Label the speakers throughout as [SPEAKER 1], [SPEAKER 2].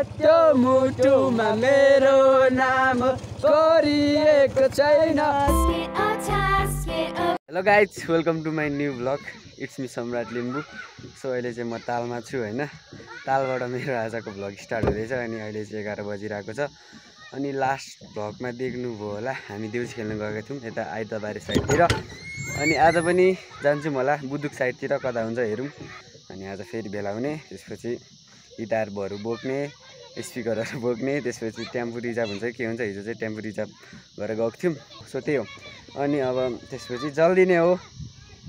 [SPEAKER 1] त्यो मुटुमा मेरो नाम कोरिएको छैन। Hello guys, welcome to my new blog. It's me Samrat Limbu. So अहिले चाहिँ म तालमा छु होइन। तालबाट मेरो आजको ब्लग स्टार्ट हुँदैछ अनि अहिले चाहिँ 11 बजिरहेको छ। अनि लास्ट भ्लगमा देख्नुभयो होला हामी देउसी खेल्न गएका थियौँ यता आइतबारे साइडतिर। अनि आज पनि जान्छौँ होला बुदुक साइडतिर, कता हुन्छ हेरौँ। अनि आज फेरि भेला हुने, त्यसपछि गिटारहरू बोक्ने, स्पिकरहरू बोक्ने, त्यसपछि टेम्पो रिजर्भ हुन्छ के हुन्छ। हिजो चाहिँ टेम्पो रिजर्भ गरेर गएको थियौँ। सो त्यही हो। अनि अब त्यसपछि जल्दी नै हो।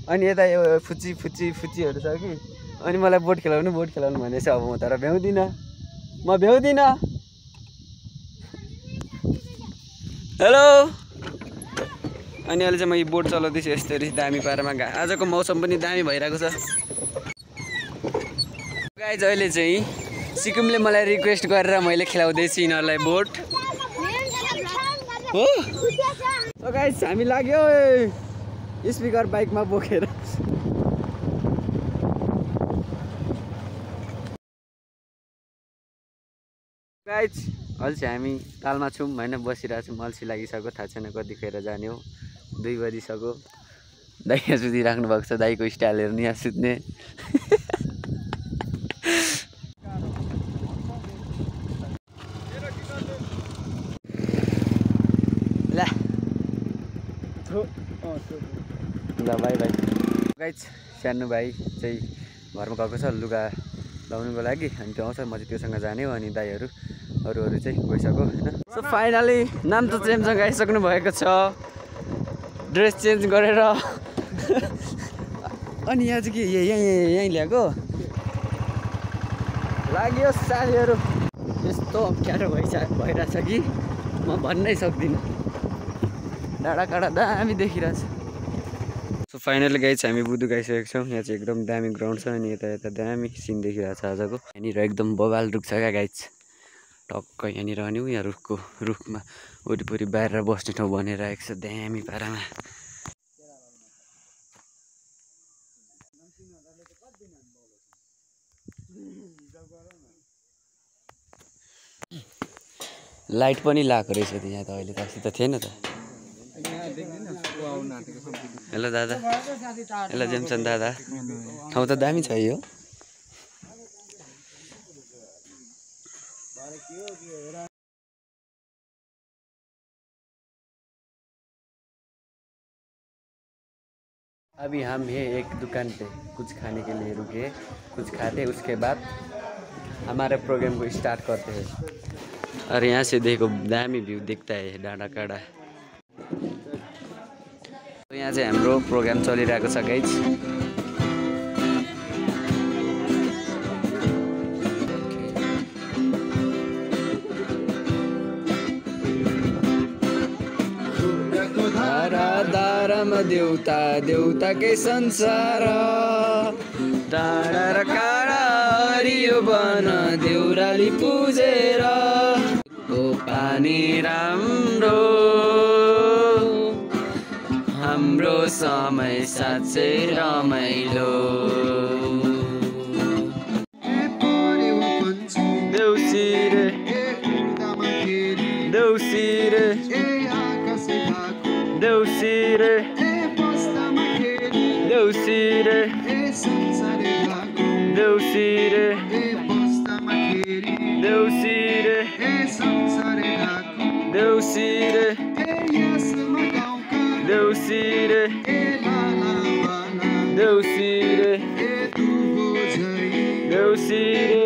[SPEAKER 1] अनि यता यो फुच्चीहरू छ कि, अनि मलाई बोट खेलाउनु भनेछ। अब म तर भ्याउँदिनँ, म भ्याउँदिनँ। हेलो। अनि अहिले चाहिँ म यो बोट चलाउँदैछु यस्तरी दामी पारामा। आजको मौसम पनि दामी भइरहेको छ गाइज। अहिले चाहिँ सिक्किमले मलाई रिक्वेस्ट गरेर मैले खेलाउँदैछु यिनीहरूलाई बोट हो। सो गाइज हामी लाग्यो स्पिकर बाइकमा बोकेर। गाइज अहिले चाहिँ हामी तालमा छौँ होइन, बसिरहेको छौँ। अल्छी लागिसक्यो, थाहा छैन कतिखेर जाने हो। 2 बजिसक्यो। दाइ यहाँ सुतिराख्नु भएको छ, दाइको स्टाइल हेर्नु यहाँ सुत्ने। ल बाई बाई गाइज। सानो भाइ चाहिँ घरमा गएको छ लुगा लाउनुको लागि। अनि त्यो आउँछ, म चाहिँ त्योसँग जाने हो। अनि दाइहरू अरू चाहिँ गइसक्यो होइन। सो फाइनली नाम त चेन्जसँग आइसक्नु भएको छ, ड्रेस चेन्ज गरेर। अनि यहाँ चाहिँ के यहीँ ल्याएको लाग्यो साथीहरू। यस्तो अप्ठ्यारो भइरहेछ कि म भन्नै सक्दिनँ। डाँडा काँडा दामी देखिरहेछ। सो फाइनली गाइज हामी बुदुक आइसकेको छौँ। यहाँ चाहिँ एकदम दामी ग्राउन्ड छ। अनि यता दामी सिन देखिरहेछ आजको। यहाँनिर एकदम बबाल रुख छ क्या गाइज। टक्क यहाँनिर अनि यहाँ रुखमा वरिपरि बाहिर बस्ने ठाउँ बनिरहेको छ दामी पारामा। लाइट पनि लगाएको रहेछ यहाँ त, अहिले त अस्ति त थिएन त। हेलो दादा, हेलो जेमसन दादा। ठाउँ त दामी छ यो। अभी हम ये एक दुकान पे कुछ खाने के लिए रुके, कुछ खाते, उसके बाद हमारे प्रोग्राम को स्टार्ट करते हैं। और यहाँ से देखो दामी भ्यू दिखता है डाँडा काँडा। तो यहाँ चाहिँ हाम्रो प्रोग्राम चलिरहेको छ गाइज। दारामा देउताकै संसार, डाँडा र काँडा हरियो बन देउराली पुजेर। ओ पानी राम्रो, हाम्रो समय साँच्चै रमाइलो। देउसी रे देउसी रे देउसी रे देउसी रे देउसी रे देउसी रे देउसी रे देउसी रे देउसी रे देउसी रे।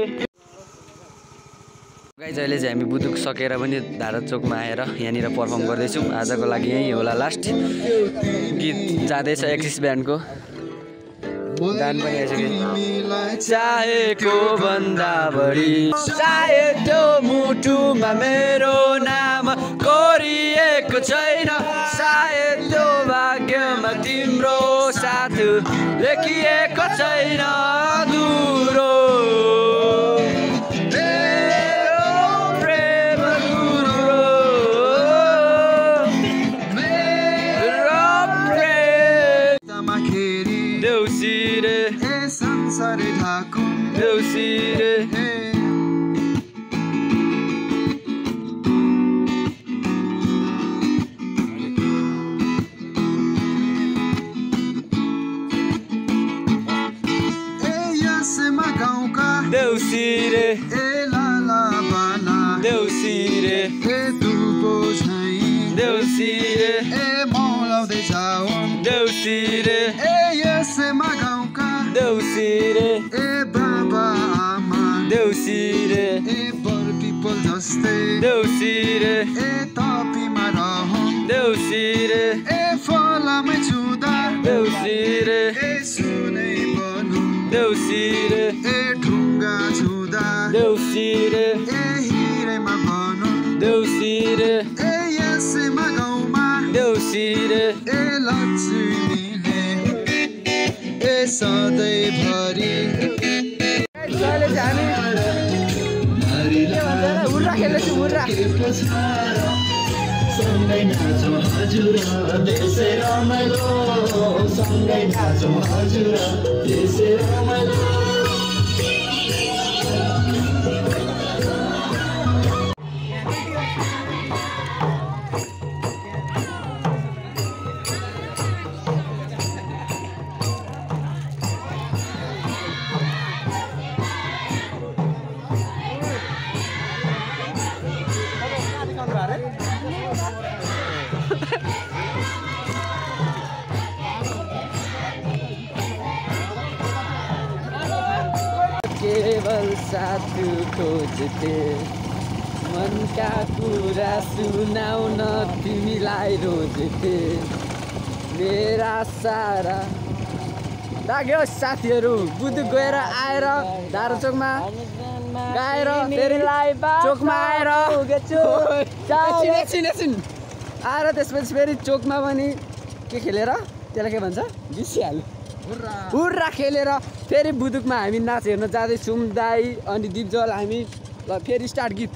[SPEAKER 1] गाइज अहिले चाहिँ हामी बुदुक सकेर पनि धारत चोकमा आएर यहाँनिर पर्फर्म गर्दैछौँ। आजको लागि यही होला लास्ट गीत जाँदैछ एक्सिस ब्यान्डको गान पनि आइसक्यो। चाहेको भन्दा बढी चाहे त्यो मुटुमा मेरो नाम कोरिएको छैन। सायद त्यो भाग्यमा तिम्रो साथ लेखिएको छैन। अधुरो देउसी रे देउसी रे
[SPEAKER 2] ए लाला बाला
[SPEAKER 1] देउसी रे
[SPEAKER 2] ए दुबो झै
[SPEAKER 1] देउसी रे
[SPEAKER 2] ए मौलाउँदै जाऊ
[SPEAKER 1] देउसी रे
[SPEAKER 2] ए यसैमा गाउँका
[SPEAKER 1] देउसी रे
[SPEAKER 2] ए बाबा आमा
[SPEAKER 1] देउसी रे
[SPEAKER 2] ए बर पिपल जस्तै
[SPEAKER 1] देउसी रे
[SPEAKER 2] ए तपीमा रहौँ
[SPEAKER 1] देउसी रे
[SPEAKER 2] ए फलामै छुँदा
[SPEAKER 1] देउसी रे
[SPEAKER 2] ए सुनै बनौँ
[SPEAKER 1] देउसी रे
[SPEAKER 2] ए ढुङ्गा छुँदा
[SPEAKER 1] देउसी रे
[SPEAKER 2] ए हिरैमा बनौँ
[SPEAKER 1] देउसी रे
[SPEAKER 2] ए यसैमा गाउँमा
[SPEAKER 1] देउसी रे
[SPEAKER 2] ए लक्ष्मीले ए सधैँभरि
[SPEAKER 3] सँगै नाचौँ हजुर देशै रमाइलो सँगै नाचौँ हजुर देशै रमाइलो
[SPEAKER 1] केवल साथ खोज्थे मनका कुरा सुनाउन तिमीलाई रोज्थे मेरा सारा लाग्यो साथीहरू बुधु गएर आएर धारोचोकमा गाएर फेरि चोकमा आएर एकछिन आएर त्यसपछि फेरि चोकमा पनि के खेलेर त्यसलाई के भन्छ बिसिहाल्यो हुर्रा खेलेर फेरि बुदुकमा हामी नाच हेर्न जाँदैछौँ दाई अनि दिपजल हामी ल फेरि स्टार्ट गीत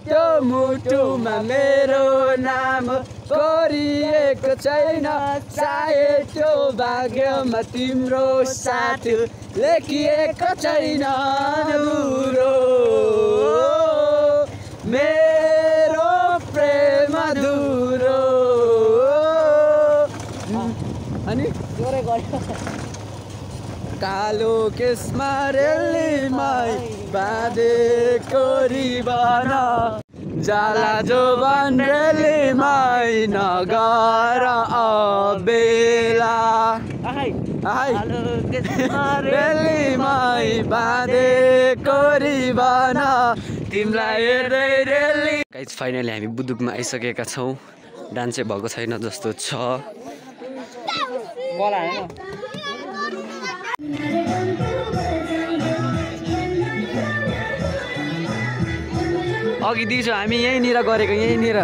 [SPEAKER 1] त्यो मुटुमा मेरो नाम कोरिएको छैन सायद त्यो भाग्यमा तिम्रो साथ लेखिएको छैन मेरो प्रेम अधुरो अनि कालो केसमा रेलीमै बाँधेको रिबन जाला जोबन रेलीमै नगर अबेला रेलीमै बाँधेको रिबन तिमीलाई हेर्दै रेली गाइस फाइनली हामी बुदुकमा आइसकेका छौँ डान्स चाहिँ भएको छैन जस्तो छ अघि दिन्छौँ हामी यहीँनिर गरेको यहीँनिर